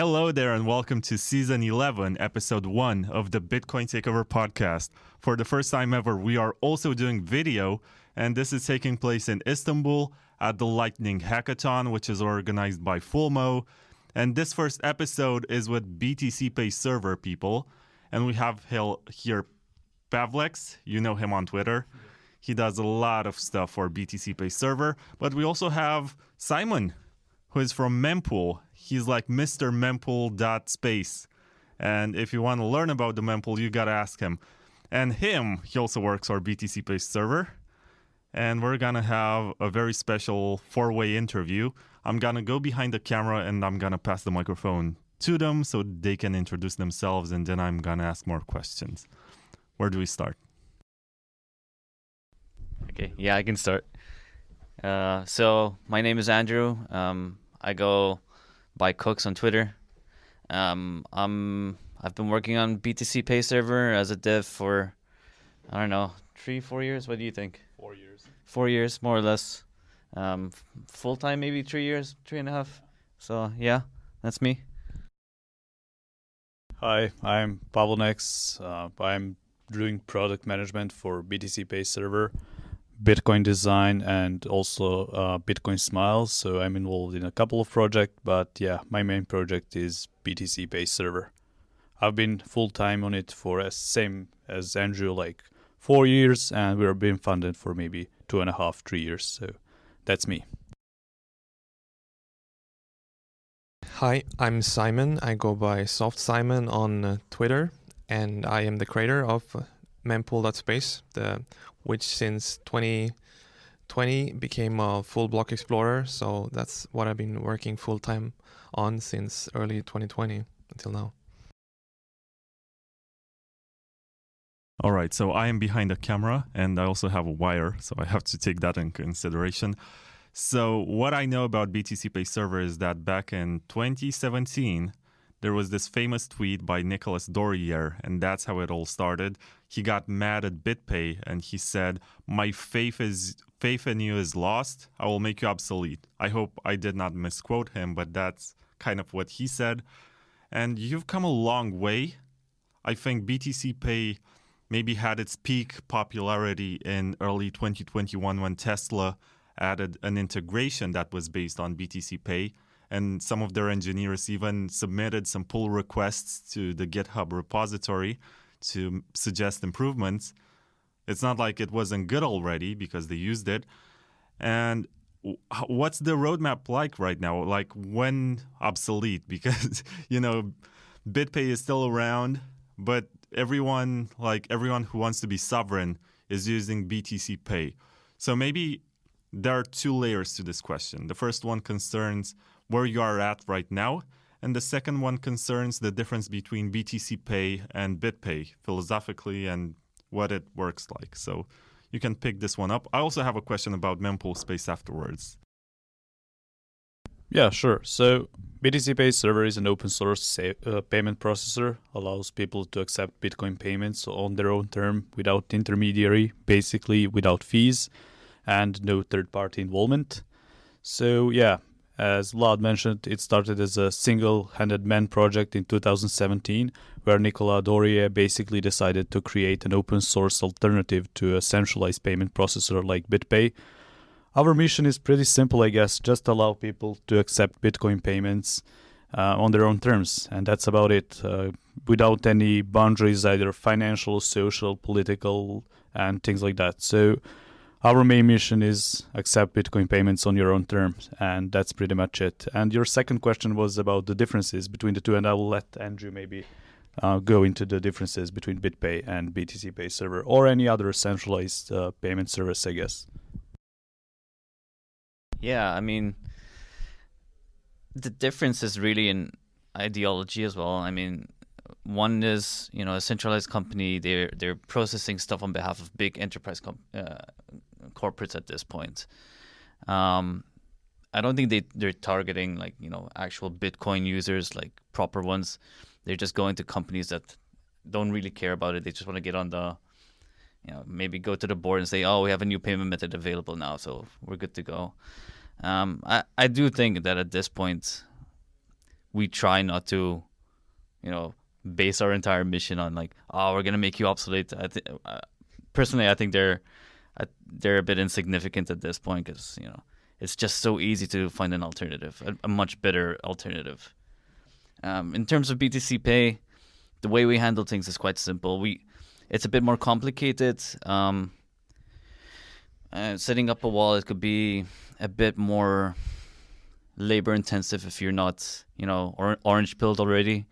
Hello there and welcome to Season 11, Episode 1 of the Bitcoin Takeover podcast. For the first time ever, we are also doing video, and this is taking place in Istanbul at the Lightning Hackathon, which is organized by Fulmo. And this first episode is with BTCPay Server people, and we have here Pavlenex. You know him on Twitter. He does a lot of stuff for BTCPay Server, but we also have Simon, who is from Mempool. He's like Mr. Mempool.space. And if you want to learn about the Mempool, you got to ask him. And he also works for BTCPay Server. And we're going to have a very special four-way interview. I'm going to go behind the camera and I'm going to pass the microphone to them so they can introduce themselves. And then I'm going to ask more questions. Where do we start? Okay, yeah, I can start. So my name is Andrew. I go by Kukks on Twitter. I've been working on BTCPay Server as a dev for, I don't know, 3-4 years. What do you think? 4 years. 4 years, more or less. Full time, maybe 3 years, 3.5. So yeah, that's me. Hi, I'm Pavlenex. I'm doing product management for BTCPay Server, Bitcoin design, and also Bitcoin Smiles. So I'm involved in a couple of projects, but yeah, my main project is BTCPay Server. I've been full-time on it for same as Andrew, like 4 years, and we've been funded for maybe 2.5, 3 years. So that's me. Hi, I'm Simon. I go by SoftSimon on Twitter, and I am the creator of Mempool.space, which since 2020 became a full block explorer. So that's what I've been working full time on since early 2020 until now. All right, so I am behind the camera and I also have a wire, so I have to take that in consideration. So what I know about BTCPay Server is that back in 2017, there was this famous tweet by Nicolas Dorier, and that's how it all started. He got mad at BitPay and he said, "My faith in you is lost. I will make you obsolete." I hope I did not misquote him, but that's kind of what he said. And you've come a long way. I think BTCPay maybe had its peak popularity in early 2021 when Tesla added an integration that was based on BTCPay. And some of their engineers even submitted some pull requests to the GitHub repository to suggest improvements. It's not like it wasn't good already because they used it. And what's the roadmap like right now? Like when obsolete? Because, BitPay is still around, but everyone who wants to be sovereign is using BTCPay. So maybe there are two layers to this question. The first one concerns where you are at right now, and the second one concerns the difference between BTCPay and BitPay philosophically and what it works like. So you can pick this one up. I also have a question about Mempool.space afterwards. Yeah, sure. So BTCPay Server is an open source payment processor, allows people to accept Bitcoin payments on their own term without intermediary, basically without fees and no third-party involvement. So yeah, as Vlad mentioned, it started as a single-handed man project in 2017, where Nicolas Dorier basically decided to create an open-source alternative to a centralized payment processor like BitPay. Our mission is pretty simple, I guess, just allow people to accept Bitcoin payments on their own terms, and that's about it, without any boundaries, either financial, social, political, and things like that. So our main mission is accept Bitcoin payments on your own terms, and that's pretty much it. And your second question was about the differences between the two, and I will let Andrew maybe go into the differences between BitPay and BTCPay Server, or any other centralized payment service, I guess. Yeah, I mean, the difference is really in ideology as well. I mean, one is, a centralized company, they're processing stuff on behalf of big enterprise corporates at this point. I don't think they're targeting actual Bitcoin users, like proper ones. They're just going to companies that don't really care about it. They just want to get on the, maybe go to the board and say, "Oh, we have a new payment method available now, so we're good to go." I do think that at this point, we try not to, base our entire mission on like, oh, we're gonna make you obsolete. Personally, I think they're a bit insignificant at this point because it's just so easy to find an alternative, a much better alternative. In terms of BTC Pay, the way we handle things is quite simple. It's a bit more complicated. Setting up a wallet could be a bit more labor intensive if you're not, orange pilled already.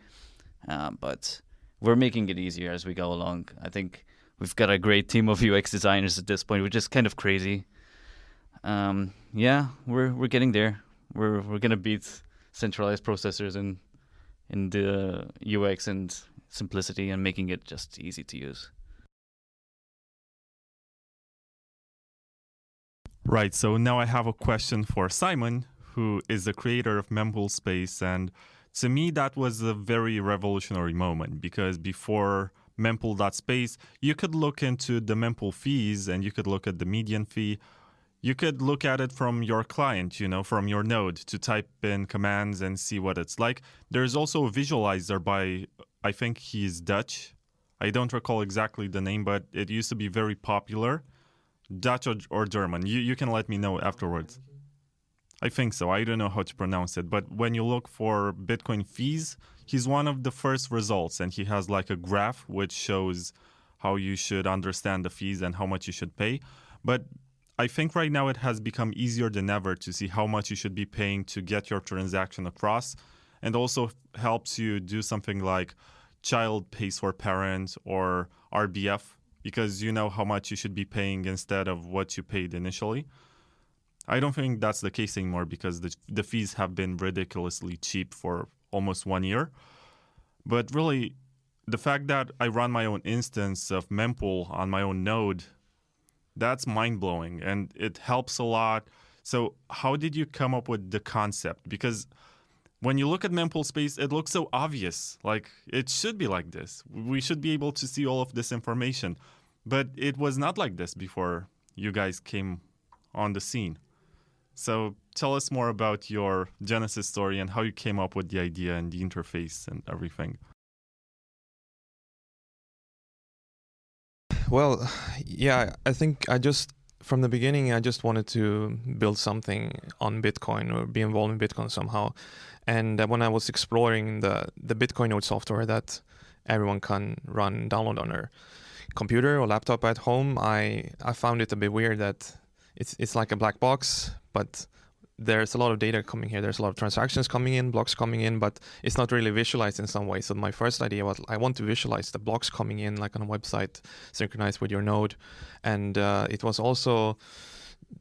But we're making it easier as we go along. I think we've got a great team of UX designers at this point, which is kind of crazy. We're getting there. We're gonna beat centralized processors in the UX and simplicity and making it just easy to use. Right, so now I have a question for Simon, who is the creator of Mempool.space, and to me that was a very revolutionary moment because before Mempool.space, you could look into the Mempool fees and you could look at the median fee. You could look at it from your client, from your node to type in commands and see what it's like. There's also a visualizer by, I think he's Dutch. I don't recall exactly the name, but it used to be very popular. Dutch or German. You can let me know afterwards. I think so. I don't know how to pronounce it. But when you look for Bitcoin fees, he's one of the first results. And he has like a graph which shows how you should understand the fees and how much you should pay. But I think right now it has become easier than ever to see how much you should be paying to get your transaction across. And also helps you do something like child pays for parent or RBF, because you know how much you should be paying instead of what you paid initially. I don't think that's the case anymore because the fees have been ridiculously cheap for almost 1 year. But really, the fact that I run my own instance of Mempool on my own node, that's mind-blowing and it helps a lot. So how did you come up with the concept? Because when you look at Mempool.space, it looks so obvious. Like, it should be like this. We should be able to see all of this information. But it was not like this before you guys came on the scene. So tell us more about your genesis story and how you came up with the idea and the interface and everything. Well, yeah, I think from the beginning, I just wanted to build something on Bitcoin or be involved in Bitcoin somehow. And when I was exploring the Bitcoin node software that everyone can download on their computer or laptop at home, I found it a bit weird that it's like a black box, but there's a lot of data coming here. There's a lot of transactions coming in, blocks coming in, but it's not really visualized in some way. So my first idea was I want to visualize the blocks coming in like on a website, synchronized with your node. And it was also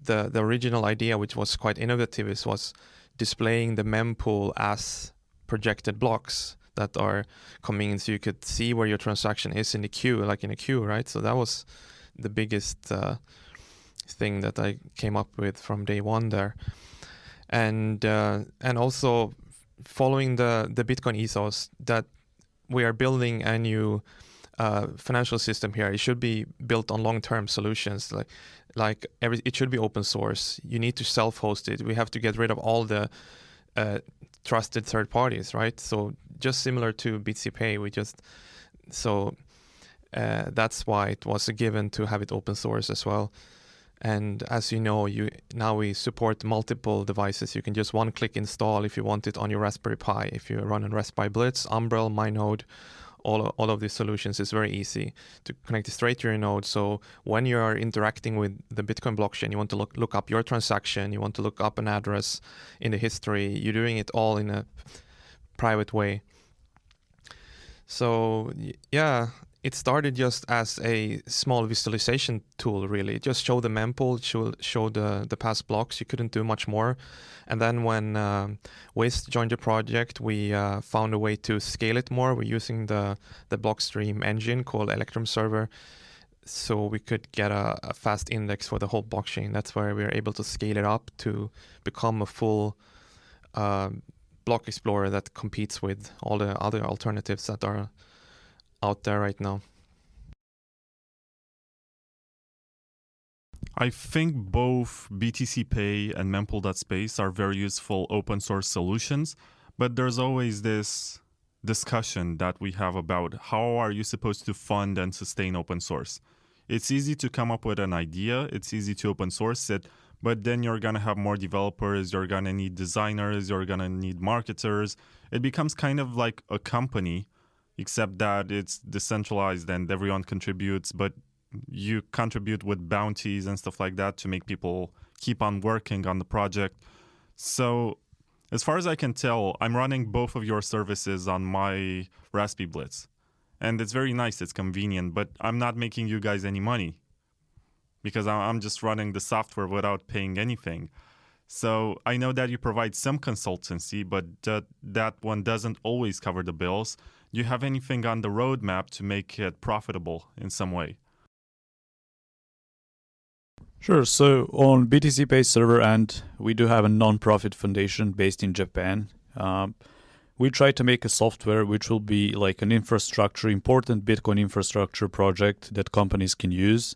the original idea, which was quite innovative, was displaying the mempool as projected blocks that are coming in so you could see where your transaction is in the queue, like in a queue, right? So that was the biggest thing that I came up with from day one there. And also following the Bitcoin ethos that we are building a new financial system here. It should be built on long-term solutions. It should be open source. You need to self-host it. We have to get rid of all the trusted third parties, right? So just similar to BTCPay, that's why it was a given to have it open source as well. And as you know, now we support multiple devices. You can just one-click install if you want it on your Raspberry Pi. If you run on Raspberry Blitz, Umbrel, MyNode, all of these solutions, is very easy to connect it straight to your node. So when you are interacting with the Bitcoin blockchain, you want to look up your transaction, you want to look up an address in the history, you're doing it all in a private way. So yeah, it started just as a small visualization tool, really. Just show the mempool, show the past blocks. You couldn't do much more. And then when Waste joined the project, we found a way to scale it more. We're using the Blockstream engine called Electrum Server, so we could get a fast index for the whole blockchain. That's where we were able to scale it up to become a full block explorer that competes with all the other alternatives that are out there right now. I think both BTCPay and Mempool.space are very useful open source solutions, But there's always this discussion that we have about how are you supposed to fund and sustain open source. It's easy to come up with an idea, it's easy to open source it, but then you're going to have more developers, you're going to need designers, you're going to need marketers. It becomes kind of like a company, except that it's decentralized and everyone contributes, but you contribute with bounties and stuff like that to make people keep on working on the project. So as far as I can tell, I'm running both of your services on my Raspberry Blitz. And it's very nice, it's convenient, but I'm not making you guys any money because I'm just running the software without paying anything. So I know that you provide some consultancy, but that one doesn't always cover the bills. Do you have anything on the roadmap to make it profitable in some way? Sure. So on BTCPay Server end, we do have a non-profit foundation based in Japan. We try to make a software which will be like an infrastructure, important Bitcoin infrastructure project that companies can use.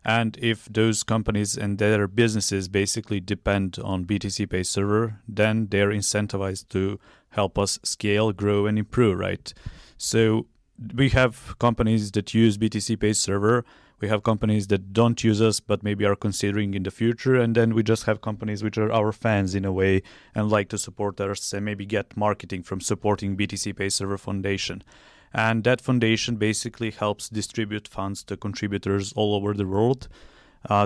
And if those companies and their businesses basically depend on BTCPay Server, then they're incentivized to help us scale, grow, and improve, right? So we have companies that use BTCPay Server. We have companies that don't use us but maybe are considering in the future. And then we just have companies which are our fans in a way and like to support us and maybe get marketing from supporting BTCPay Server Foundation. And that foundation basically helps distribute funds to contributors all over the world.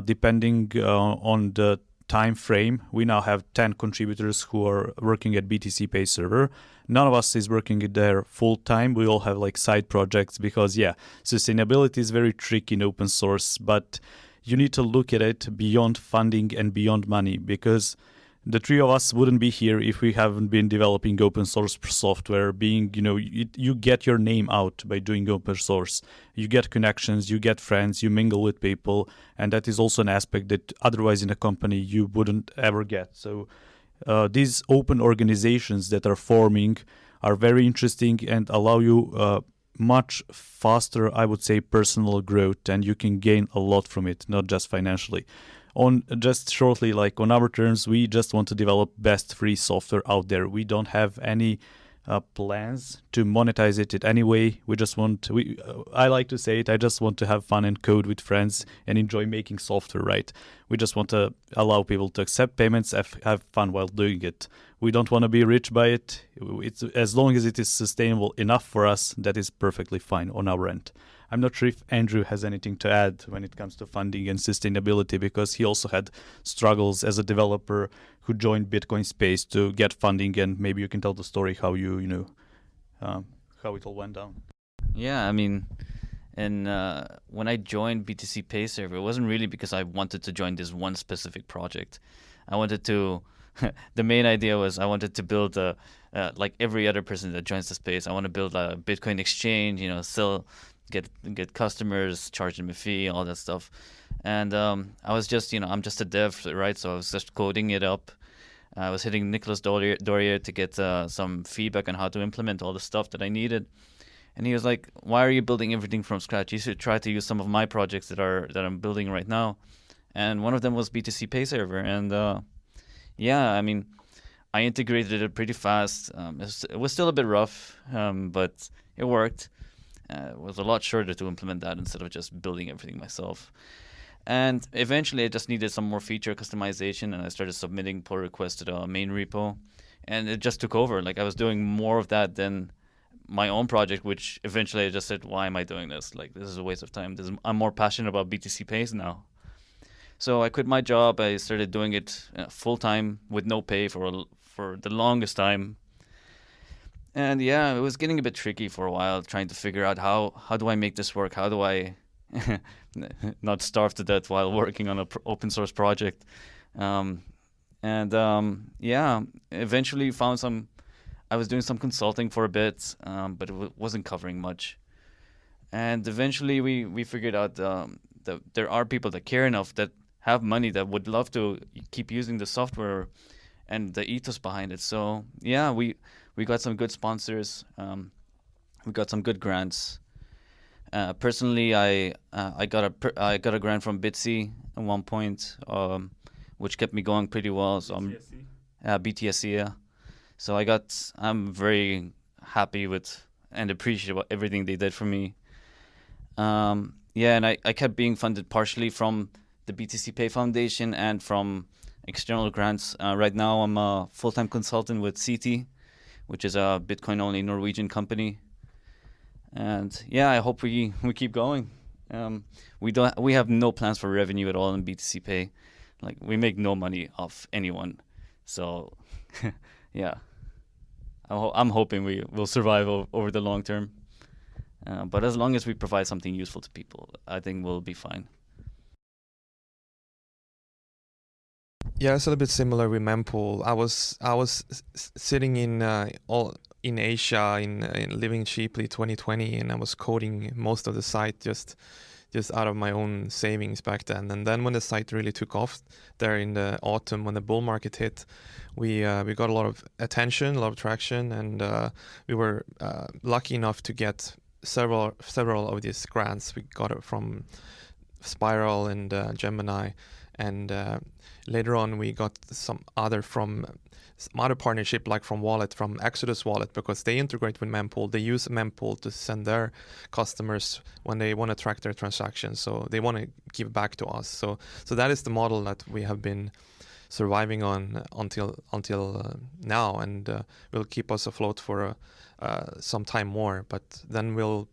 Depending on the time frame, we now have 10 contributors who are working at BTCPay Server. None of us is working there full time. We all have like side projects because, sustainability is very tricky in open source, but you need to look at it beyond funding and beyond money because the three of us wouldn't be here if we haven't been developing open source software. You get your name out by doing open source. You get connections, you get friends, you mingle with people, and that is also an aspect that otherwise in a company you wouldn't ever get. So these open organizations that are forming are very interesting and allow you much faster, I would say, personal growth, and you can gain a lot from it, not just financially. On just shortly, like on our terms, we just want to develop best free software out there. We don't have any plans to monetize it in any way. I like to say it, I just want to have fun and code with friends and enjoy making software, right? We just want to allow people to accept payments, have fun while doing it. We don't want to be rich by it. It's, as long as it is sustainable enough for us, that is perfectly fine on our end. I'm not sure if Andrew has anything to add when it comes to funding and sustainability, because he also had struggles as a developer who joined Bitcoin.space to get funding, and maybe you can tell the story how how it all went down. Yeah, I mean, and when I joined BTCPay Server, it wasn't really because I wanted to join this one specific project. I wanted to, the main idea was I wanted to build like every other person that joins the space, I want to build a Bitcoin exchange, sell, get customers, charge them a fee, all that stuff. And I was just, I'm just a dev, right? So I was just coding it up. I was hitting Nicolas Dorier to get some feedback on how to implement all the stuff that I needed. And he was like, "Why are you building everything from scratch? You should try to use some of my projects that I'm building right now." And one of them was BTCPay Server. And I mean, I integrated it pretty fast. It was still a bit rough, but it worked. It was a lot shorter to implement that instead of just building everything myself. And eventually I just needed some more feature customization, and I started submitting pull requests to the main repo, and it just took over. Like I was doing more of that than my own project, which eventually I just said, why am I doing this? Like, this is a waste of time. I'm more passionate about BTCPays now. So I quit my job. I started doing it full time with no pay for the longest time. And yeah, it was getting a bit tricky for a while, trying to figure out how do I make this work? How do I not starve to death while working on an open source project? Eventually found I was doing some consulting for a bit, but it wasn't covering much. And eventually we figured out that there are people that care enough, that have money, that would love to keep using the software and the ethos behind it. So yeah, we got some good sponsors. We got some good grants. Personally, I got a grant from Bitsy at one point, which kept me going pretty well. So BTSC, yeah. So I'm very happy with and appreciate everything they did for me. And I kept being funded partially from the BTCPay Foundation and from external grants. Right now, I'm a full-time consultant with CT, which is a Bitcoin-only Norwegian company. And yeah, I hope we keep going. We have no plans for revenue at all in BTCPay. Like, we make no money off anyone. So yeah, I'm hoping we will survive over the long term. But as long as we provide something useful to people, I think we'll be fine. Yeah, it's a little bit similar with Mempool. I was sitting in Asia, in living cheaply 2020, and I was coding most of the site just out of my own savings back then. And then when the site really took off there in the autumn, when the bull market hit, we got a lot of attention, a lot of traction, and we were lucky enough to get several of these grants. We got it from Spiral and Gemini, and later on we got some other partnership, like from Wallet, from Exodus Wallet, because they integrate with Mempool. They use Mempool to send their customers when they want to track their transactions. So they want to give back to us. So that is the model that we have been surviving on until now, and will keep us afloat for some time more. But then we'll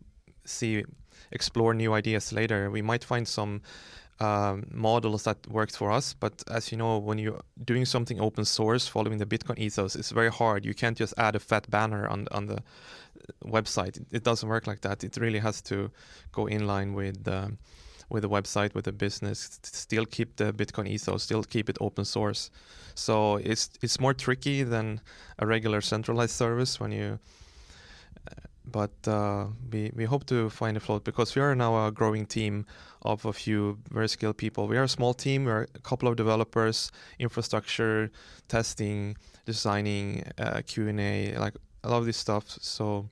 explore new ideas later. We might find some models that worked for us, but as you know, when you're doing something open source following the Bitcoin ethos, it's very hard. You can't just add a fat banner on the website. It doesn't work like that. It really has to go in line with the website, with the business, still keep the Bitcoin ethos, still keep it open source. So it's more tricky than a regular centralized service when you but we hope to find a float, because we are now a growing team of a few very skilled people. We are a small team. We're a couple of developers, infrastructure, testing, designing, Q&A, like a lot of this stuff. So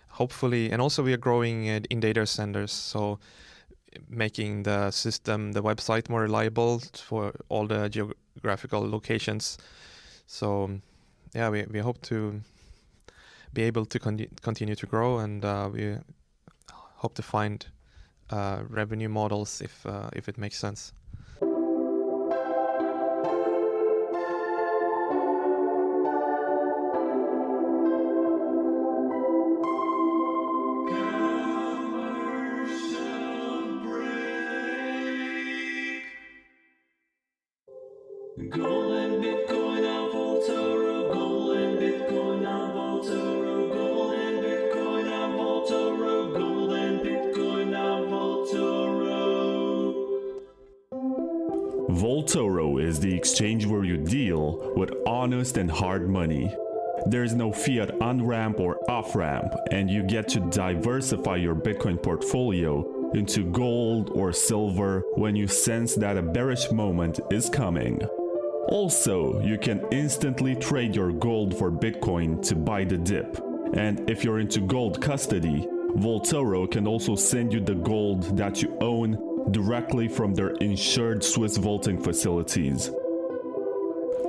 hopefully, and also we are growing in data centers, so making the system, the website, more reliable for all the geographical locations. So yeah, we hope to be able to continue to grow, and we hope to find revenue models if it makes sense. Golden Bitcoin on Voltoro, golden Bitcoin on Voltoro, golden Bitcoin on Voltoro, golden Bitcoin on Voltoro. Voltoro is the exchange where you deal with honest and hard money. There is no fiat on-ramp or off-ramp, and you get to diversify your Bitcoin portfolio into gold or silver when you sense that a bearish moment is coming. Also, you can instantly trade your gold for Bitcoin to buy the dip. And if you're into gold custody, Voltoro can also send you the gold that you own directly from their insured Swiss vaulting facilities.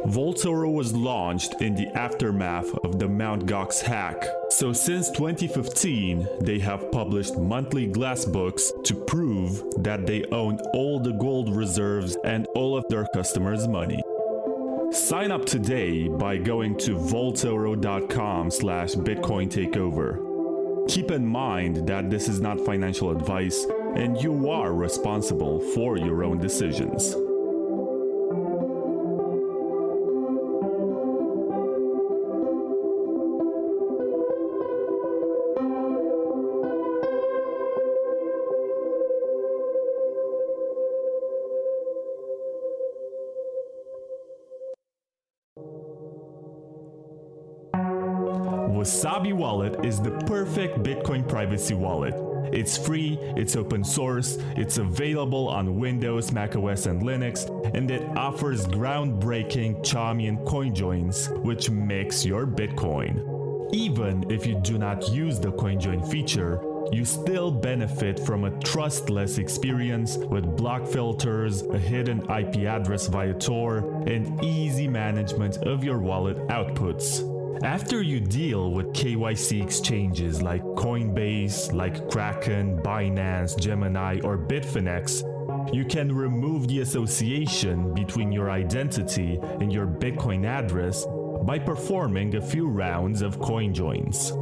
Voltoro was launched in the aftermath of the Mt. Gox hack. So since 2015, they have published monthly glass books to prove that they own all the gold reserves and all of their customers' money. Sign up today by going to voltoro.com/Bitcoin Takeover. Keep in mind that this is not financial advice, and you are responsible for your own decisions. Wasabi Wallet is the perfect Bitcoin privacy wallet. It's free, it's open source, it's available on Windows, macOS, and Linux, and it offers groundbreaking Chaumian coin joins, which makes your Bitcoin. Even if you do not use the coin join feature, you still benefit from a trustless experience with block filters, a hidden IP address via Tor, and easy management of your wallet outputs. After you deal with KYC exchanges like Coinbase, like Kraken, Binance, Gemini, or Bitfinex, you can remove the association between your identity and your Bitcoin address by performing a few rounds of coin joins.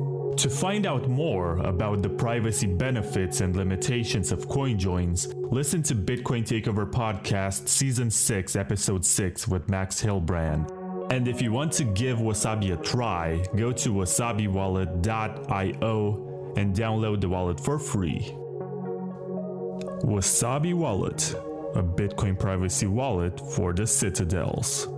To find out more about the privacy benefits and limitations of coin joins, listen to Bitcoin Takeover Podcast Season 6, Episode 6 with Max Hilbrand. And if you want to give Wasabi a try, go to wasabiwallet.io and download the wallet for free. Wasabi Wallet, a Bitcoin privacy wallet for the citadels.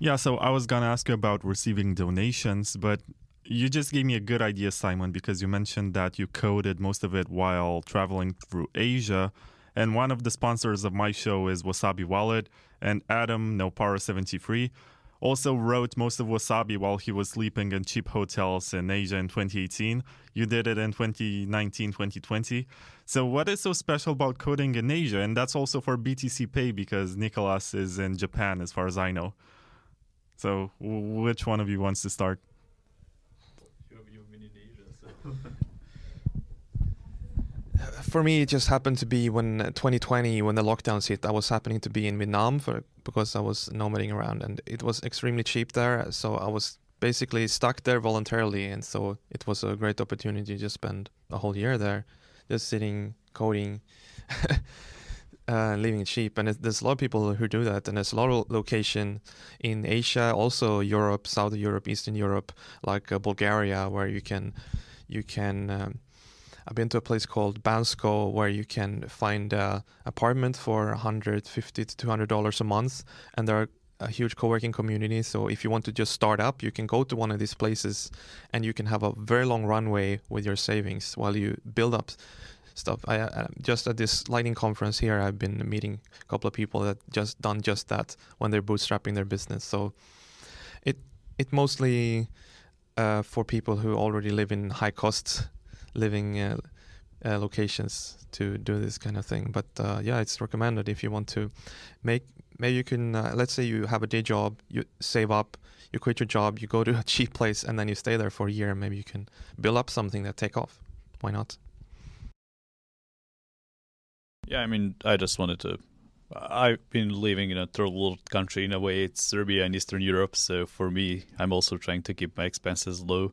Yeah, so I was going to ask you about receiving donations, but you just gave me a good idea, Simon, because you mentioned that you coded most of it while traveling through Asia. And one of the sponsors of my show is Wasabi Wallet, and Adam, NoPara73, also wrote most of Wasabi while he was sleeping in cheap hotels in Asia in 2018. You did it in 2019, 2020. So what is so special about coding in Asia? And that's also for BTCPay because Nicolas is in Japan, as far as I know. So which one of you wants to start? You've been in Asia, so... For me, it just happened to be when 2020, when the lockdowns hit, I was happening to be in Vietnam because I was nomading around, and it was extremely cheap there. So I was basically stuck there voluntarily, and so it was a great opportunity to spend a whole year there, just sitting, coding, living cheap. And there's a lot of people who do that, and there's a lot of location in Asia, also Europe, South Europe, Eastern Europe, like Bulgaria, where you can. I've been to a place called Bansko where you can find an apartment for $150 to $200 a month, and there are a huge co-working community. So if you want to just start up, you can go to one of these places and you can have a very long runway with your savings while you build up stuff. I just at this lightning conference here, I've been meeting a couple of people that just done just that when they're bootstrapping their business. So it mostly for people who already live in high cost living locations to do this kind of thing. But yeah, it's recommended if you want to maybe you can, let's say you have a day job, you save up, you quit your job, you go to a cheap place, and then you stay there for a year. Maybe you can build up something that take off. Why not? Yeah, I mean, I just wanted to... I've been living in a third world country in a way. It's Serbia and Eastern Europe. So for me, I'm also trying to keep my expenses low.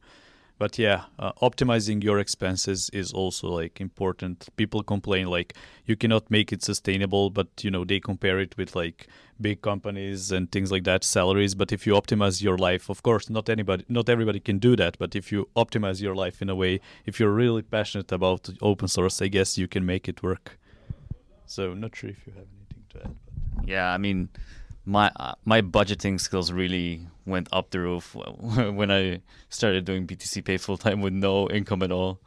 But yeah, optimizing your expenses is also like important. People complain like you cannot make it sustainable, but you know they compare it with like big companies and things like that, salaries. But if you optimize your life, of course, not everybody can do that. But if you optimize your life in a way, if you're really passionate about open source, I guess you can make it work. So not sure if you have anything to add. But... Yeah, I mean, my budgeting skills really went up the roof when I started doing BTCPay full time with no income at all.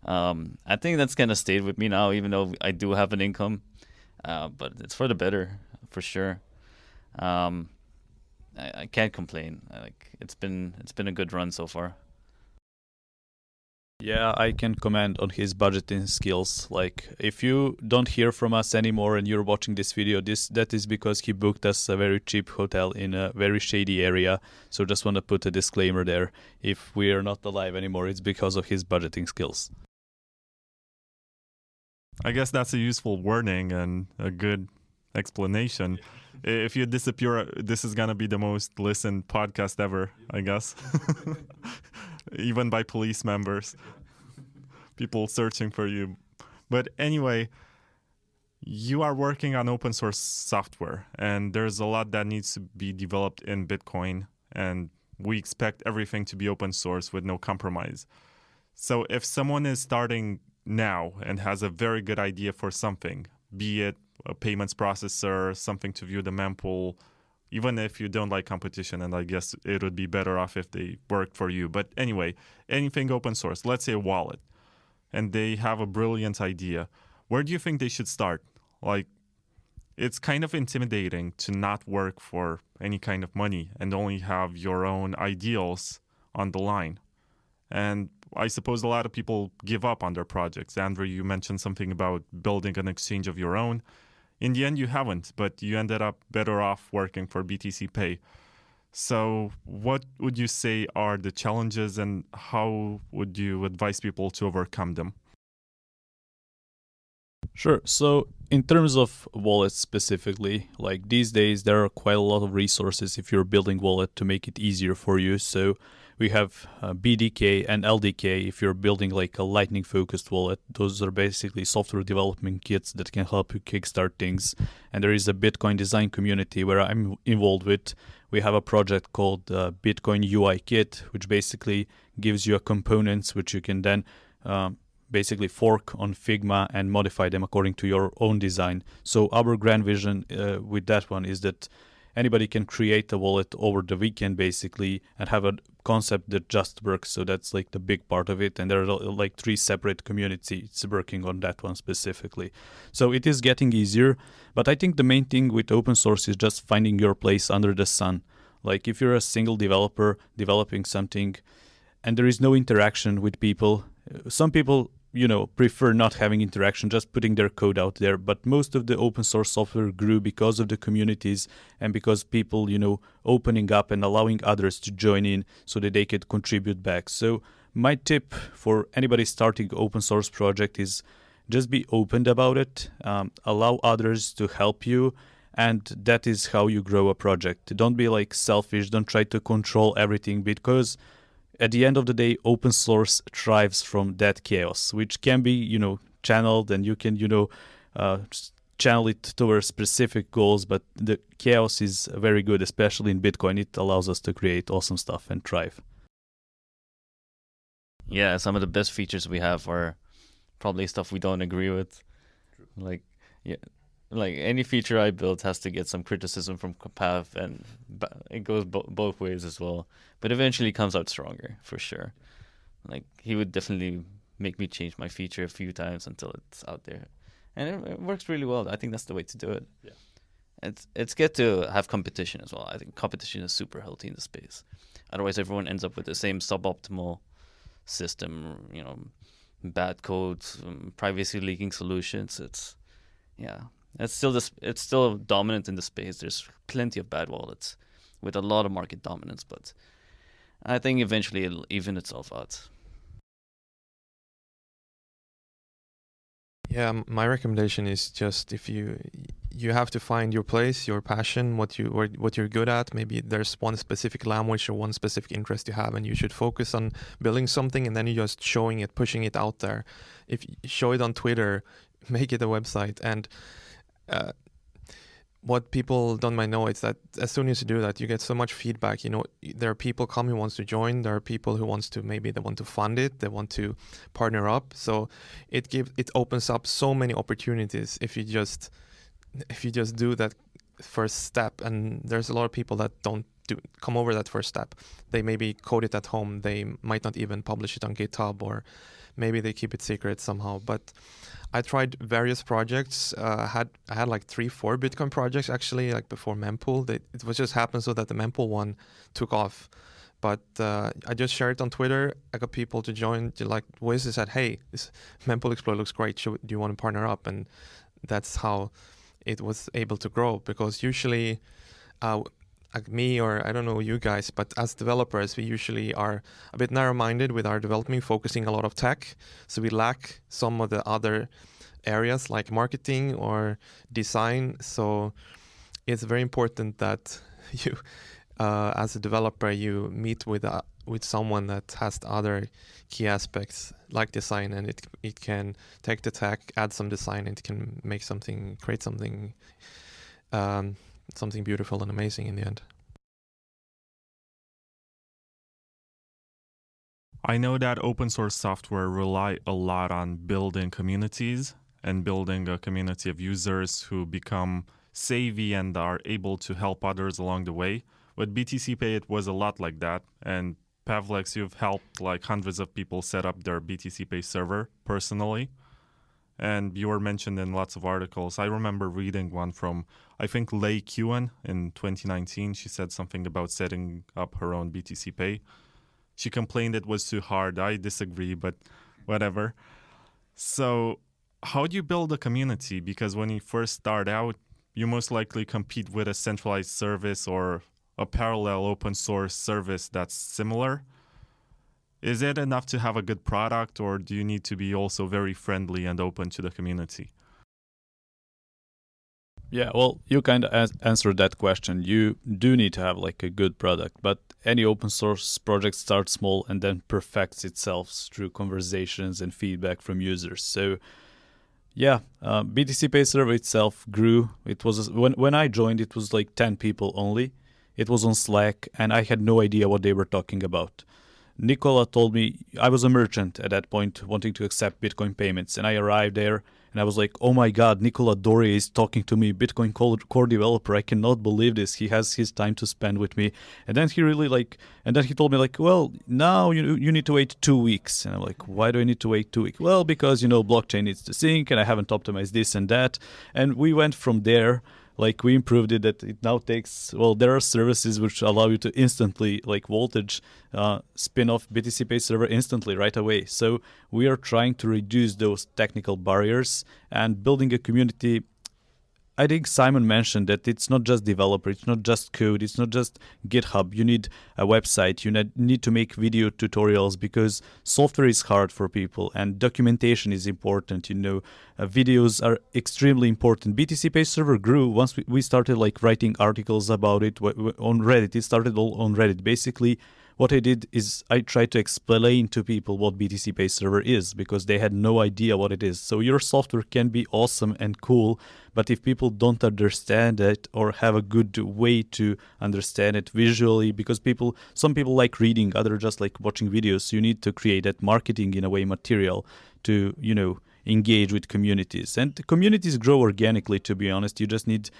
I think that's kind of stayed with me now, even though I do have an income, but it's for the better for sure. I can't complain. It's been a good run so far. Yeah, I can comment on his budgeting skills. Like, if you don't hear from us anymore and you're watching this video, that is because he booked us a very cheap hotel in a very shady area. So just want to put a disclaimer there. If we are not alive anymore, it's because of his budgeting skills. I guess that's a useful warning and a good explanation. If you disappear, this is going to be the most listened podcast ever, I guess. Even by police members. People searching for you. But anyway, you are working on open source software, and there's a lot that needs to be developed in Bitcoin, and we expect everything to be open source with no compromise. So if someone is starting now and has a very good idea for something, be it a payments processor, something to view the mempool, even if you don't like competition, and I guess it would be better off if they worked for you. But anyway, anything open source, let's say a wallet, and they have a brilliant idea. Where do you think they should start? Like, it's kind of intimidating to not work for any kind of money and only have your own ideals on the line. And I suppose a lot of people give up on their projects. Andrew, you mentioned something about building an exchange of your own. In the end, you haven't, but you ended up better off working for BTCPay. So, what would you say are the challenges, and how would you advise people to overcome them? Sure. So in terms of wallets specifically, like these days, there are quite a lot of resources if you're building wallet to make it easier for you. So we have BDK and LDK if you're building like a lightning focused wallet. Those are basically software development kits that can help you kickstart things. And there is a Bitcoin design community where I'm involved with. We have a project called Bitcoin UI Kit, which basically gives you a components which you can then basically fork on Figma and modify them according to your own design. So our grand vision with that one is that anybody can create a wallet over the weekend basically and have a concept that just works. So that's like the big part of it. And there are like 3 separate communities working on that one specifically. So it is getting easier. But I think the main thing with open source is just finding your place under the sun. Like if you're a single developer developing something and there is no interaction with people, some people prefer not having interaction, just putting their code out there. But most of the open source software grew because of the communities and because people, opening up and allowing others to join in so that they could contribute back. So my tip for anybody starting open source project is just be open about it, allow others to help you. And that is how you grow a project. Don't be like selfish. Don't try to control everything because at the end of the day, open source thrives from that chaos, which can be, channeled and you can, channel it towards specific goals. But the chaos is very good, especially in Bitcoin. It allows us to create awesome stuff and thrive. Yeah, some of the best features we have are probably stuff we don't agree with. Like, yeah, like any feature I built has to get some criticism from Pav, and it goes both ways as well. But eventually comes out stronger for sure. Like he would definitely make me change my feature a few times until it's out there, and it works really well. I think that's the way to do it. Yeah, it's good to have competition as well. I think competition is super healthy in the space. Otherwise, everyone ends up with the same suboptimal system. Bad codes, privacy leaking solutions. It's still dominant in the space. There's plenty of bad wallets with a lot of market dominance, but I think eventually it'll even itself out. Yeah, my recommendation is just if you have to find your place, your passion, what you're good at. Maybe there's one specific language or one specific interest you have, and you should focus on building something, and then you're just showing it, pushing it out there. If you show it on Twitter, make it a website. And what people don't might know is that as soon as you do that, you get so much feedback. There are people come who wants to join. There are people who wants to, maybe they want to fund it, they want to partner up. So it opens up so many opportunities if you just do that first step. And there's a lot of people that don't come over that first step. They maybe code it at home. They might not even publish it on GitHub, or maybe they keep it secret somehow. But I tried various projects. I had like 3-4 Bitcoin projects actually, like before Mempool. It was just happened so that the Mempool one took off. But I just shared it on Twitter. I got people to join. Like Wiz said, "Hey, this Mempool Explorer looks great. Do you want to partner up?" And that's how it was able to grow. Because usually, like me, or I don't know you guys, but as developers, we usually are a bit narrow-minded with our development, focusing a lot of tech. So we lack some of the other areas like marketing or design. So it's very important that you, as a developer, you meet with someone that has the other key aspects like design, and it can take the tech, add some design, and it can make something, create something. Something beautiful and amazing in the end. I know that open source software rely a lot on building communities and building a community of users who become savvy and are able to help others along the way. With BTCPay, it was a lot like that. And Pavlenex, you've helped like hundreds of people set up their BTCPay server personally. And you were mentioned in lots of articles. I remember reading one from, I think, Lei Quen in 2019. She said something about setting up her own BTCPay. She complained it was too hard. I disagree, but whatever. So how do you build a community? Because when you first start out, you most likely compete with a centralized service or a parallel open source service that's similar? Is it enough to have a good product, or do you need to be also very friendly and open to the community? Yeah, well, you kind of answered that question. You do need to have like a good product, but any open source project starts small and then perfects itself through conversations and feedback from users. So yeah, BTCPay Server itself grew. It was when I joined, it was like 10 people only. It was on Slack, and I had no idea what they were talking about. Nicola told me, I was a merchant at that point wanting to accept Bitcoin payments, and I arrived there and I was like, oh my god, Nicolas Dorier is talking to me, Bitcoin core developer. I cannot believe this. He has his time to spend with me. And then he told me like, well, now you need to wait 2 weeks. And I'm like, why do I need to wait 2 weeks? Well, because, blockchain needs to sync and I haven't optimized this and that. And we went from there. Like, we improved it that it now takes, well, there are services which allow you to instantly, like voltage, spin off BTCPay Server instantly right away. So we are trying to reduce those technical barriers and building a community. I think Simon mentioned that it's not just developer, it's not just code, it's not just GitHub. You need a website, you need to make video tutorials because software is hard for people and documentation is important. Videos are extremely important. BTCPay Server grew once we started like writing articles about it on Reddit. It started all on Reddit. Basically, what I did is I tried to explain to people what BTCPay Server is because they had no idea what it is. So your software can be awesome and cool, but if people don't understand it or have a good way to understand it visually, because some people like reading, others just like watching videos, you need to create that marketing in a way material to, engage with communities. And the communities grow organically, to be honest. You just need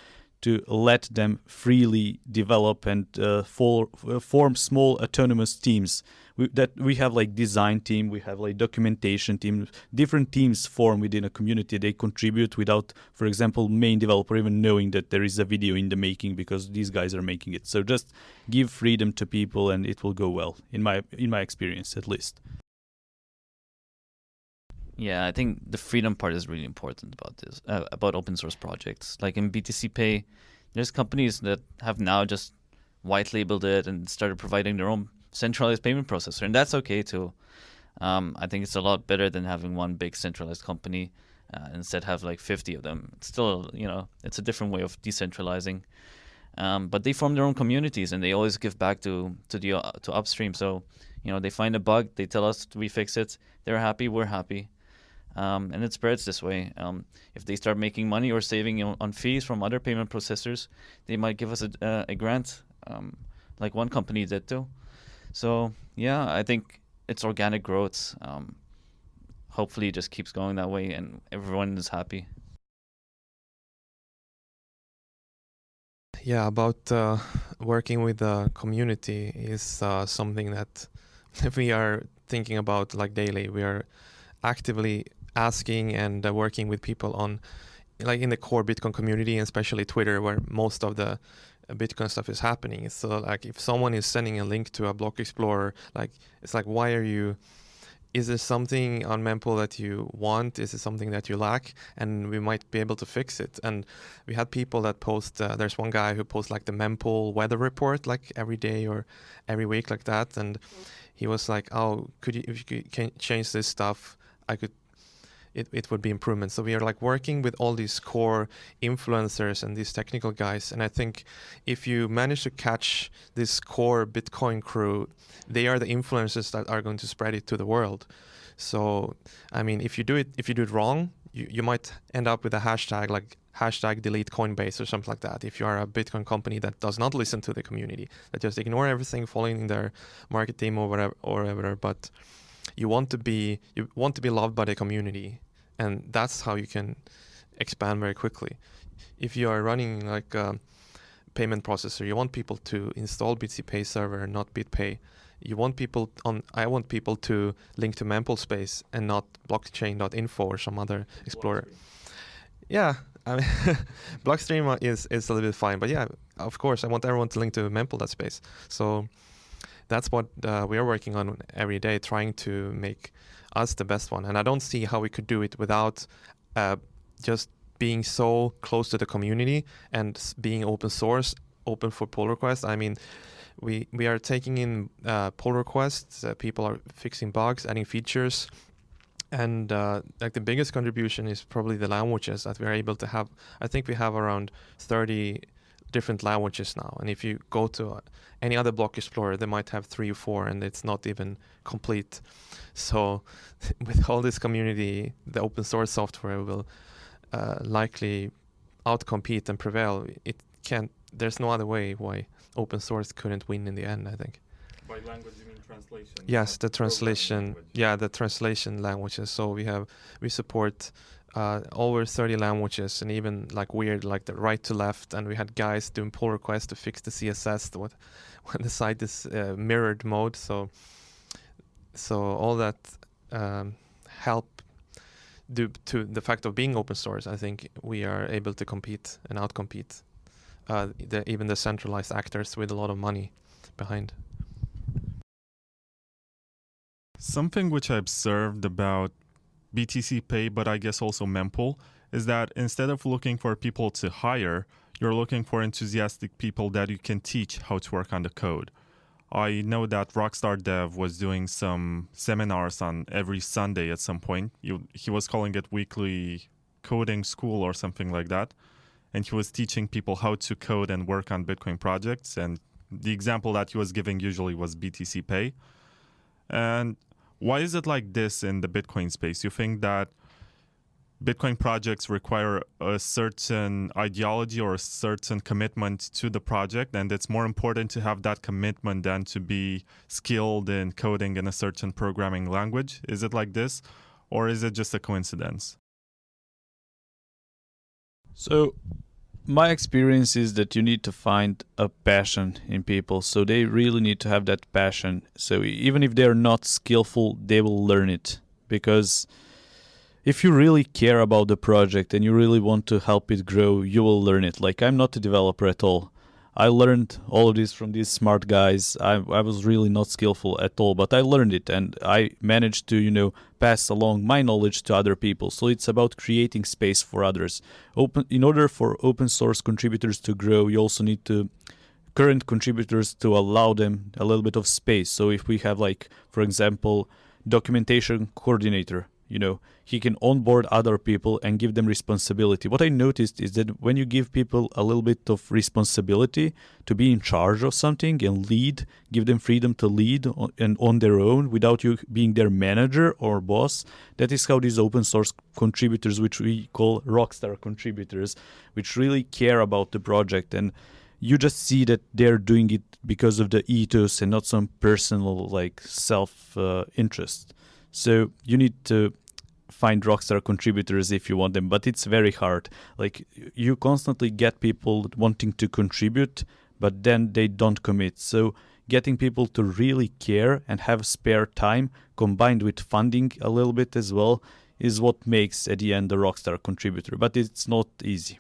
to let them freely develop and form small autonomous teams. We have like design team, we have like documentation team, different teams form within a community. They contribute without, for example, main developer even knowing that there is a video in the making because these guys are making it. So just give freedom to people and it will go well, in my experience at least. Yeah, I think the freedom part is really important about this, about open source projects. Like in BTCPay, there's companies that have now just white labeled it and started providing their own centralized payment processor, and that's okay too. I think it's a lot better than having one big centralized company instead have like 50 of them. It's still, it's a different way of decentralizing. But they form their own communities and they always give back to upstream. So, they find a bug, they tell us we fix it. They're happy, we're happy. And it spreads this way. If they start making money or saving on fees from other payment processors, they might give us a grant, like one company did too. So yeah, I think it's organic growth. Hopefully it just keeps going that way and everyone is happy. Yeah, about working with the community is something that we are thinking about like daily. We are actively asking and working with people on, like in the core Bitcoin community, and especially Twitter, where most of the Bitcoin stuff is happening. So like if someone is sending a link to a block explorer, like it's like, is there something on Mempool that you want? Is it something that you lack? And we might be able to fix it. And we had people that post, there's one guy who posts like the Mempool weather report, like every day or every week like that. And he was like, oh, if you can change this stuff, it would be improvement. So we are like working with all these core influencers and these technical guys. And I think if you manage to catch this core Bitcoin crew, they are the influencers that are going to spread it to the world. So, I mean, if you do it wrong, you might end up with a hashtag like #delete Coinbase or something like that. If you are a Bitcoin company that does not listen to the community, that just ignore everything, following their market team or whatever, but you want to be loved by the community, and that's how you can expand very quickly. If you are running like a payment processor, you want people to install BTCPay Server, not BitPay. I want people to link to Mempool.space and not blockchain.info or some other explorer. Yeah, I mean, Blockstream is a little bit fine, but yeah, of course, I want everyone to link to Mempool.space. So that's what we are working on every day, trying to make us the best one. And I don't see how we could do it without just being so close to the community and being open source open for pull requests. I mean, we are taking in pull requests. People are fixing bugs, adding features, and like the biggest contribution is probably the languages that we are able to have. I think we have around 30 different languages now, and if you go to any other block explorer, they might have 3 or 4, and it's not even complete. So with all this community, the open source software will likely outcompete and prevail. It can't. There's no other way why open source couldn't win in the end, I think. By language, you mean translation? Yes, the translation. Yeah, the translation languages. So we support over 30 languages, and even like weird, like the right to left. And we had guys doing pull requests to fix the CSS when the site is mirrored mode. So all that help due to the fact of being open source. I think we are able to compete and outcompete even the centralized actors with a lot of money behind. Something which I observed about BTCPay, but I guess also Mempool, is that instead of looking for people to hire, you're looking for enthusiastic people that you can teach how to work on the code. I know that Rockstar Dev was doing some seminars on every Sunday at some point. He was calling it weekly coding school or something like that. And he was teaching people how to code and work on Bitcoin projects. And the example that he was giving usually was BTCPay. And why is it like this in the Bitcoin space? You think that Bitcoin projects require a certain ideology or a certain commitment to the project, and it's more important to have that commitment than to be skilled in coding in a certain programming language? Is it like this, or is it just a coincidence? So my experience is that you need to find a passion in people. So they really need to have that passion. So even if they're not skillful, they will learn it. Because if you really care about the project and you really want to help it grow, you will learn it. Like, I'm not a developer at all. I learned all of this from these smart guys. I was really not skillful at all, but I learned it, and I managed to, pass along my knowledge to other people. So it's about creating space for others. In order for open source contributors to grow, you also need current contributors to allow them a little bit of space. So if we have, like, for example, documentation coordinator, he can onboard other people and give them responsibility. What I noticed is that when you give people a little bit of responsibility to be in charge of something and lead, give them freedom to lead on their own without you being their manager or boss, that is how these open source contributors, which we call rockstar contributors, which really care about the project, and you just see that they're doing it because of the ethos and not some personal self-interest. So you need to find rockstar contributors if you want them, but it's very hard. Like, you constantly get people wanting to contribute, but then they don't commit. So getting people to really care and have spare time combined with funding a little bit as well is what makes at the end the rockstar contributor, but it's not easy.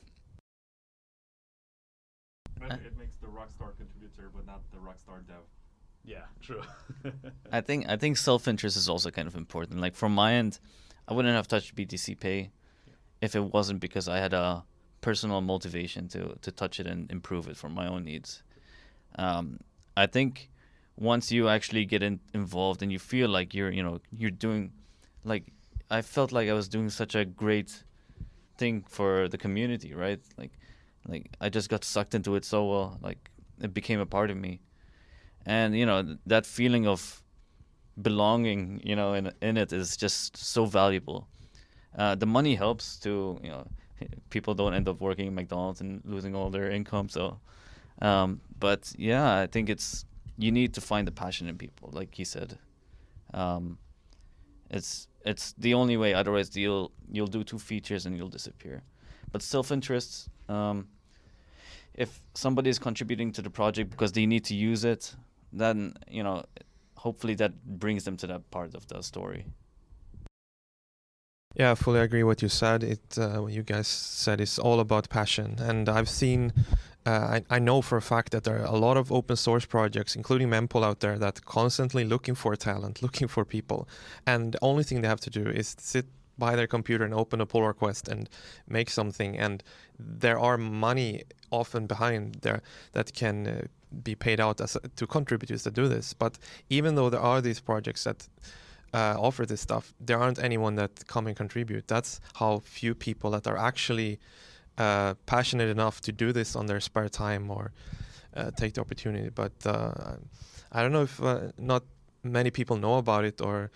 It makes the rockstar contributor, but not the rockstar dev. Yeah, true. I think self-interest is also kind of important. Like, from my end, I wouldn't have touched BTCPay if it wasn't because I had a personal motivation to touch it and improve it for my own needs. I think once you actually get involved and you feel like you're doing, like, I felt like I was doing such a great thing for the community, right? Like I just got sucked into it so well, like it became a part of me. And that feeling of belonging, in it is just so valuable. The money helps too. People don't end up working at McDonald's and losing all their income. So, but yeah, I think you need to find the passion in people, like he said. It's the only way. Otherwise, you'll do 2 features and you'll disappear. But self-interest. If somebody is contributing to the project because they need to use it, then hopefully that brings them to that part of the story. Yeah, I fully agree what you said. What you guys said is all about passion. And I've seen, I know for a fact that there are a lot of open source projects, including Mempool out there, that constantly looking for talent, looking for people. And the only thing they have to do is sit buy their computer and open a pull request and make something. And there are money often behind there that can be paid out to contributors that do this. But even though there are these projects that offer this stuff, there aren't anyone that come and contribute. That's how few people that are actually passionate enough to do this on their spare time or take the opportunity. But I don't know if not many people know about it, or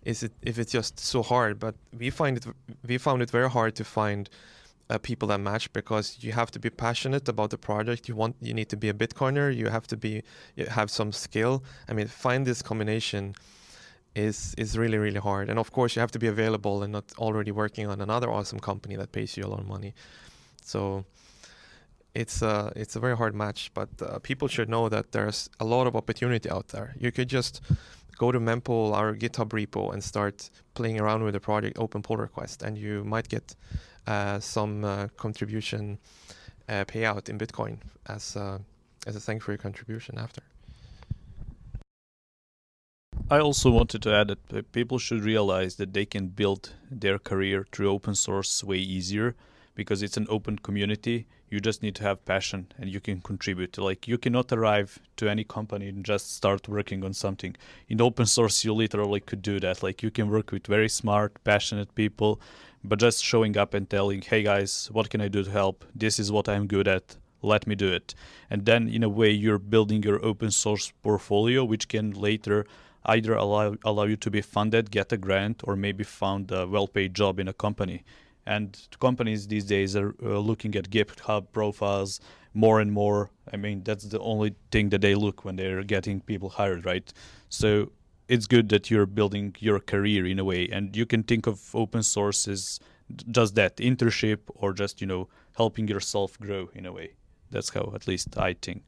if it's just so hard. But we found it very hard to find people that match, because you have to be passionate about the project. You need to be a Bitcoiner. You have to have some skill. I mean, find this combination is really, really hard. And of course, you have to be available and not already working on another awesome company that pays you a lot of money. So it's a very hard match, but people should know that there's a lot of opportunity out there. You could just go to Mempool, our GitHub repo, and start playing around with the project, open pull request, and you might get some contribution payout in Bitcoin as a thank for your contribution after. I also wanted to add that people should realize that they can build their career through open source way easier, because it's an open community. You just need to have passion and you can contribute. Like, you cannot arrive to any company and just start working on something. In open source, you literally could do that. Like, you can work with very smart, passionate people, but just showing up and telling, hey guys, what can I do to help? This is what I'm good at. Let me do it. And then in a way, you're building your open source portfolio, which can later either allow you to be funded, get a grant, or maybe found a well-paid job in a company. And companies these days are looking at GitHub profiles more and more. I mean, that's the only thing that they look when they're getting people hired, right? So it's good that you're building your career in a way, and you can think of open source as just that, internship, or just, helping yourself grow in a way. That's how, at least I think,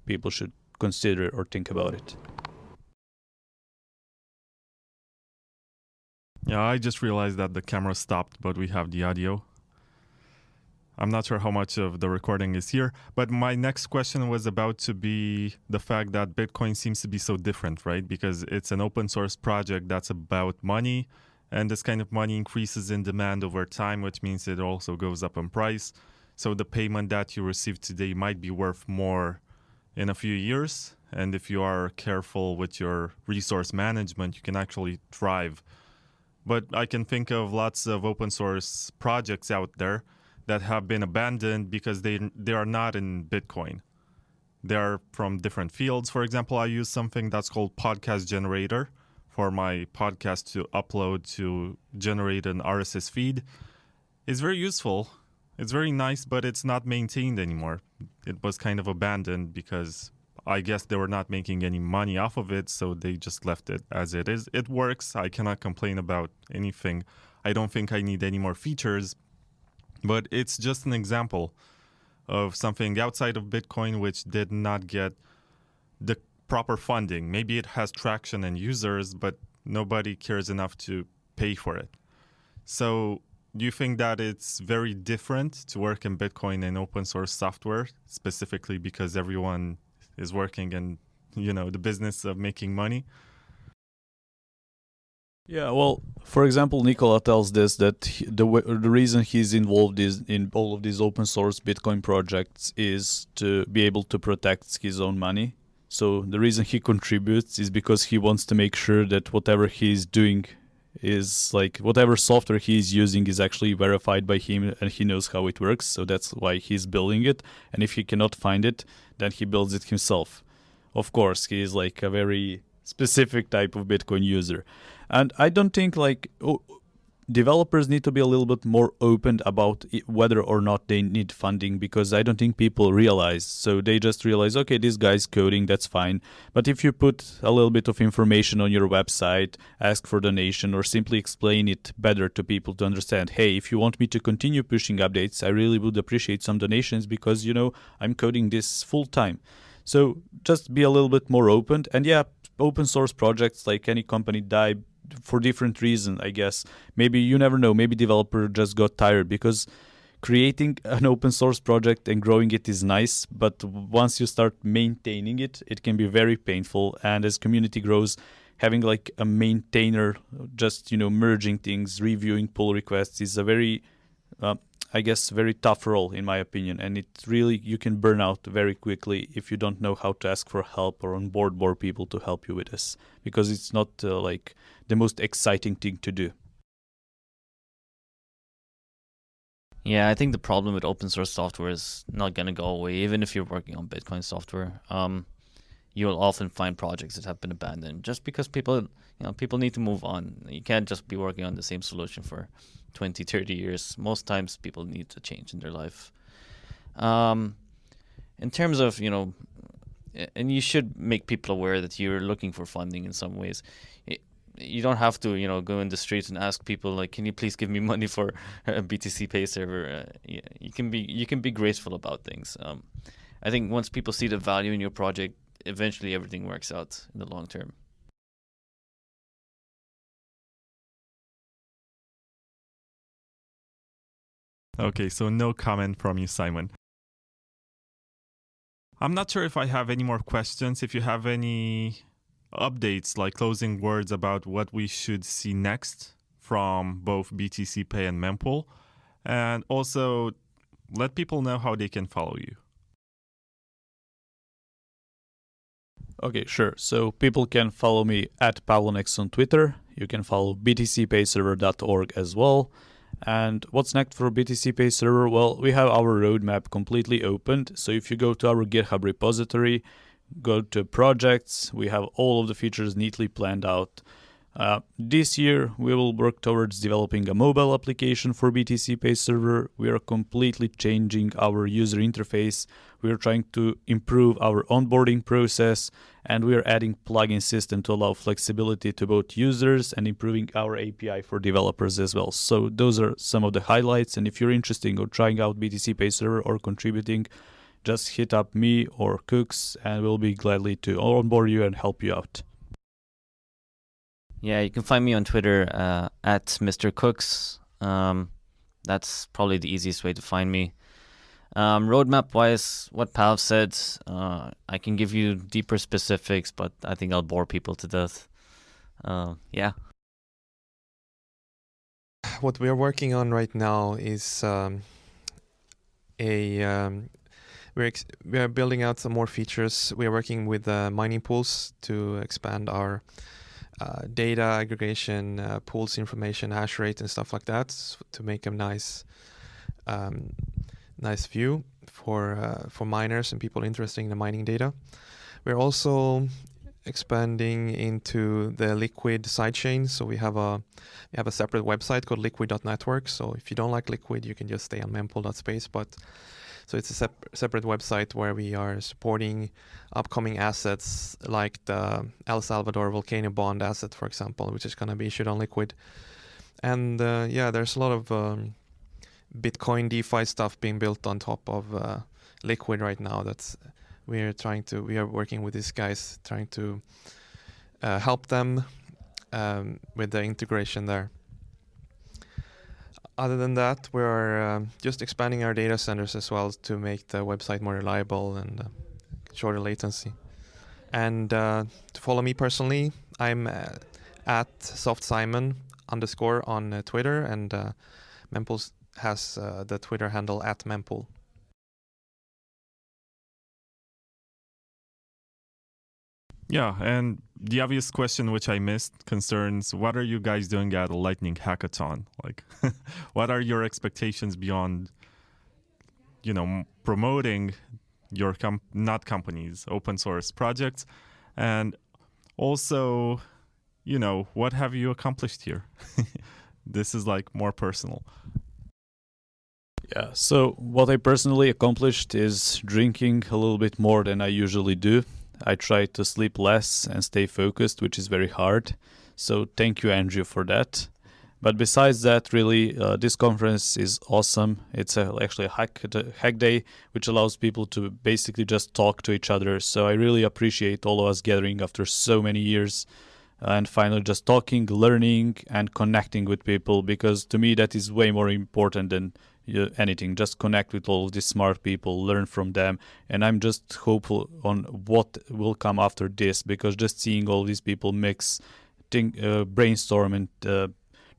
people should consider or think about it. Yeah, I just realized that the camera stopped, but we have the audio. I'm not sure how much of the recording is here, but my next question was about to be the fact that Bitcoin seems to be so different, right? Because it's an open source project that's about money, and this kind of money increases in demand over time, which means it also goes up in price. So the payment that you receive today might be worth more in a few years. And if you are careful with your resource management, you can actually thrive. But I can think of lots of open source projects out there that have been abandoned because they are not in Bitcoin. They are from different fields. For example, I use something that's called Podcast Generator for my podcast to upload to generate an RSS feed. It's very useful. It's very nice, but it's not maintained anymore. It was kind of abandoned because I guess they were not making any money off of it, so they just left it as it is. It works. I cannot complain about anything. I don't think I need any more features, but it's just an example of something outside of Bitcoin which did not get the proper funding. Maybe it has traction and users, but nobody cares enough to pay for it. So do you think that it's very different to work in Bitcoin and open source software, specifically because everyone is working in, the business of making money? Yeah, well, for example, Nicola tells this, that the reason he's involved in all of these open source Bitcoin projects is to be able to protect his own money. So the reason he contributes is because he wants to make sure that whatever he's doing is like, whatever software he's using is actually verified by him and he knows how it works. So that's why he's building it. And if he cannot find it, then he builds it himself. Of course, he is like a very specific type of Bitcoin user. And I don't think developers need to be a little bit more open about whether or not they need funding, because I don't think people realize. So they just realize, okay, this guy's coding, that's fine. But if you put a little bit of information on your website, ask for donation, or simply explain it better to people to understand, hey, if you want me to continue pushing updates, I really would appreciate some donations because, I'm coding this full time. So just be a little bit more open. And yeah, open source projects, like any company, die for different reasons, I guess. Maybe, you never know, maybe developer just got tired, because creating an open source project and growing it is nice, but once you start maintaining it, it can be very painful. And as community grows, having like a maintainer just, merging things, reviewing pull requests is a very, very tough role in my opinion. And it really, you can burn out very quickly if you don't know how to ask for help or onboard more people to help you with this, because it's not like the most exciting thing to do. Yeah, I think the problem with open source software is not going to go away, even if you're working on Bitcoin software. You'll often find projects that have been abandoned just because people need to move on. You can't just be working on the same solution for 20, 30 years. Most times people need to change in their life. In terms of, and you should make people aware that you're looking for funding in some ways. You don't have to, go in the streets and ask people like, can you please give me money for a BTCPay server? You can be graceful about things. I think once people see the value in your project, eventually everything works out in the long term. Okay, so no comment from you, Simon. I'm not sure if I have any more questions. If you have any updates, like closing words about what we should see next from both BTCPay and Mempool, and also let people know how they can follow you. Okay, sure. So people can follow me at Pavlenex on Twitter. You can follow btcpayserver.org as well. And what's next for BTCPay Server? Well, we have our roadmap completely opened. So if you go to our GitHub repository, go to projects, we have all of the features neatly planned out. This year, we will work towards developing a mobile application for BTCPay Server. We are completely changing our user interface. We are trying to improve our onboarding process, and we are adding plugin system to allow flexibility to both users and improving our API for developers as well. So those are some of the highlights. And if you're interested in trying out BTCPay Server or contributing, just hit up me or Kukks, and we'll be gladly to onboard you and help you out. Yeah, you can find me on Twitter at Mr. Kukks. That's probably the easiest way to find me. Roadmap-wise, what Pav said, I can give you deeper specifics, but I think I'll bore people to death. Yeah. What we are working on right now is we are building out some more features. We are working with mining pools to expand our data aggregation, pools information, hash rate, and stuff like that, to make a nice view for miners and people interested in the mining data. We're also expanding into the Liquid sidechain. So we have a separate website called liquid.network. So if you don't like Liquid, you can just stay on Mempool.space. So it's a separate website where we are supporting upcoming assets like the El Salvador Volcano Bond asset, for example, which is going to be issued on Liquid. And there's a lot of Bitcoin DeFi stuff being built on top of Liquid right now. We are working with these guys, trying to help them with the integration there. Other than that, we're just expanding our data centers as well to make the website more reliable and shorter latency. And to follow me personally, I'm at SoftSimon _ on Twitter, and Mempool has the Twitter handle at Mempool. Yeah, and the obvious question which I missed concerns what are you guys doing at a Lightning Hackathon? Like, what are your expectations beyond, promoting your not companies, open source projects, and also, what have you accomplished here? This is like more personal. Yeah, so what I personally accomplished is drinking a little bit more than I usually do. I try to sleep less and stay focused, which is very hard. So thank you, Andrew, for that. But besides that, really, this conference is awesome. It's actually a hack day, which allows people to basically just talk to each other. So I really appreciate all of us gathering after so many years. And finally, just talking, learning, and connecting with people, because to me that is way more important than anything. Just connect with all these smart people, learn from them, and I'm just hopeful on what will come after this, because just seeing all these people brainstorm and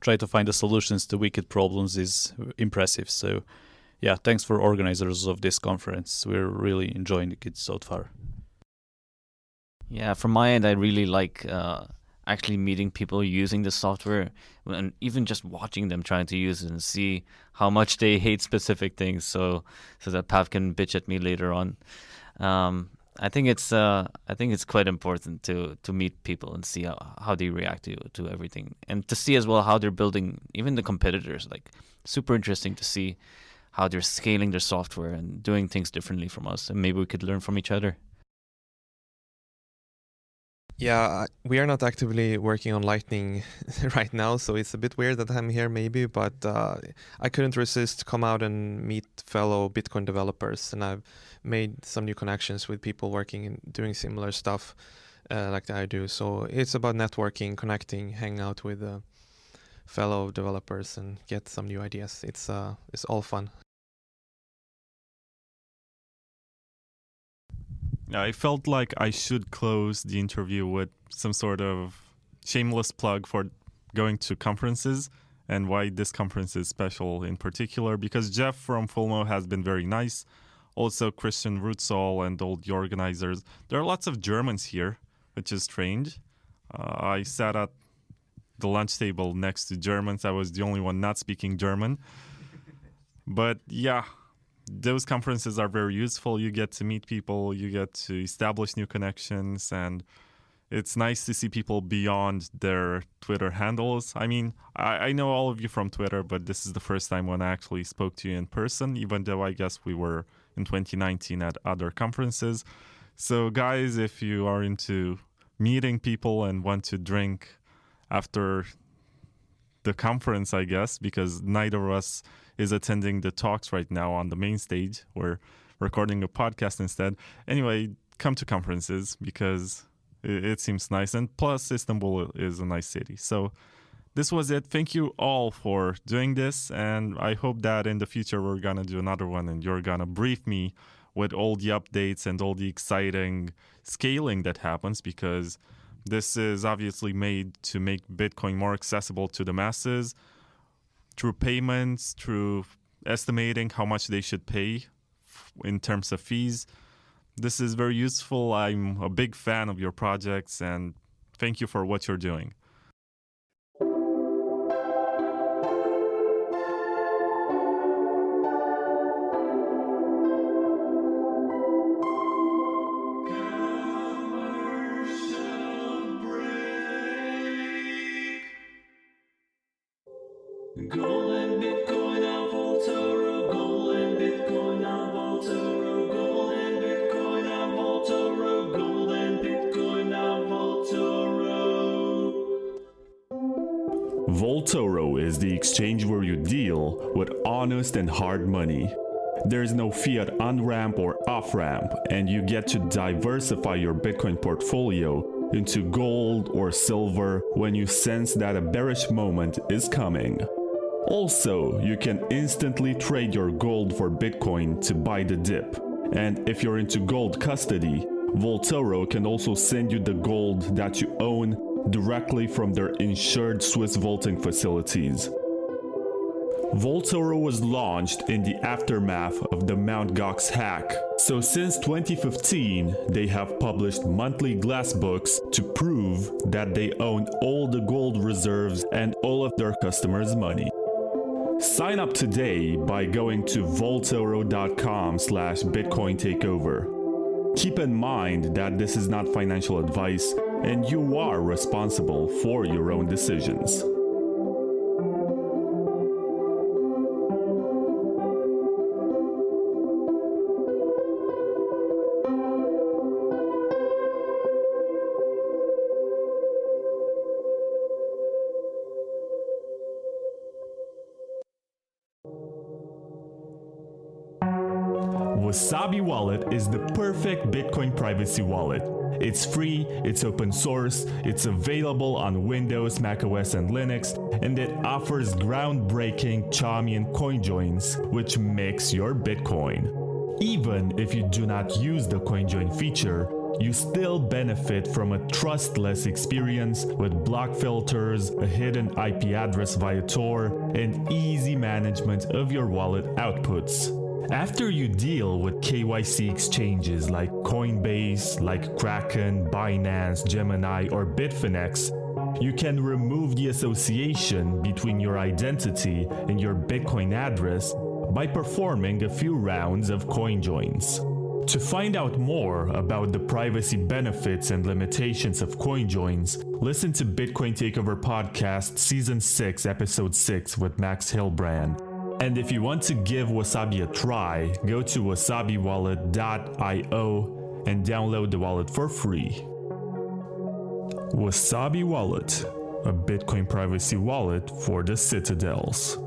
try to find the solutions to wicked problems is impressive. So yeah, thanks for organizers of this conference. We're really enjoying it so far. Yeah, from my end, I really like actually meeting people using the software, and even just watching them trying to use it and see how much they hate specific things, so that Pav can bitch at me later on. I think it's quite important to meet people and see how they react to everything, and to see as well how they're building, even the competitors. Like, super interesting to see how they're scaling their software and doing things differently from us, and maybe we could learn from each other. Yeah, we are not actively working on Lightning right now, so it's a bit weird that I'm here maybe, but I couldn't resist come out and meet fellow Bitcoin developers, and I've made some new connections with people working and doing similar stuff like I do. So it's about networking, connecting, hang out with fellow developers and get some new ideas. It's all fun. I felt like I should close the interview with some sort of shameless plug for going to conferences and why this conference is special in particular, because Jeff from Fulmo has been very nice. Also, Christian Rutzol and all the organizers. There are lots of Germans here, which is strange. I sat at the lunch table next to Germans. I was the only one not speaking German. But yeah, those conferences are very useful. You get to meet people, you get to establish new connections, and it's nice to see people beyond their Twitter handles. I mean, I know all of you from Twitter, but this is the first time when I actually spoke to you in person, even though I guess we were in 2019 at other conferences. So guys, if you are into meeting people and want to drink after the conference, I guess, because neither of us is attending the talks right now on the main stage. We're recording a podcast instead. Anyway, come to conferences because it seems nice. And plus, Istanbul is a nice city. So this was it. Thank you all for doing this. And I hope that in the future, we're going to do another one and you're going to brief me with all the updates and all the exciting scaling that happens, because this is obviously made to make Bitcoin more accessible to the masses through payments, through estimating how much they should pay in terms of fees. This is very useful. I'm a big fan of your projects, and thank you for what you're doing. Golden Bitcoin on Voltoro, golden Bitcoin on Voltoro, golden Bitcoin on Voltoro, golden Bitcoin on Voltoro. Voltoro is the exchange where you deal with honest and hard money. There is no fiat on-ramp or off-ramp, and you get to diversify your Bitcoin portfolio into gold or silver when you sense that a bearish moment is coming. Also, you can instantly trade your gold for Bitcoin to buy the dip. And if you're into gold custody, Voltoro can also send you the gold that you own directly from their insured Swiss vaulting facilities. Voltoro was launched in the aftermath of the Mt. Gox hack. So since 2015, they have published monthly glass books to prove that they own all the gold reserves and all of their customers' money. Sign up today by going to voltoro.com/Bitcoin Takeover. Keep in mind that this is not financial advice and you are responsible for your own decisions. Wasabi Wallet is the perfect Bitcoin privacy wallet. It's free, it's open source, it's available on Windows, macOS, and Linux, and it offers groundbreaking Chaumian CoinJoins, which makes your Bitcoin. Even if you do not use the CoinJoin feature, you still benefit from a trustless experience with block filters, a hidden IP address via Tor, and easy management of your wallet outputs. After you deal with KYC exchanges like Coinbase, like Kraken, Binance, Gemini, or Bitfinex, you can remove the association between your identity and your Bitcoin address by performing a few rounds of CoinJoins. To find out more about the privacy benefits and limitations of CoinJoins, listen to Bitcoin Takeover Podcast Season 6, Episode 6 with Max Hilbrand. And if you want to give Wasabi a try, go to wasabiwallet.io and download the wallet for free. Wasabi Wallet, a Bitcoin privacy wallet for the citadels.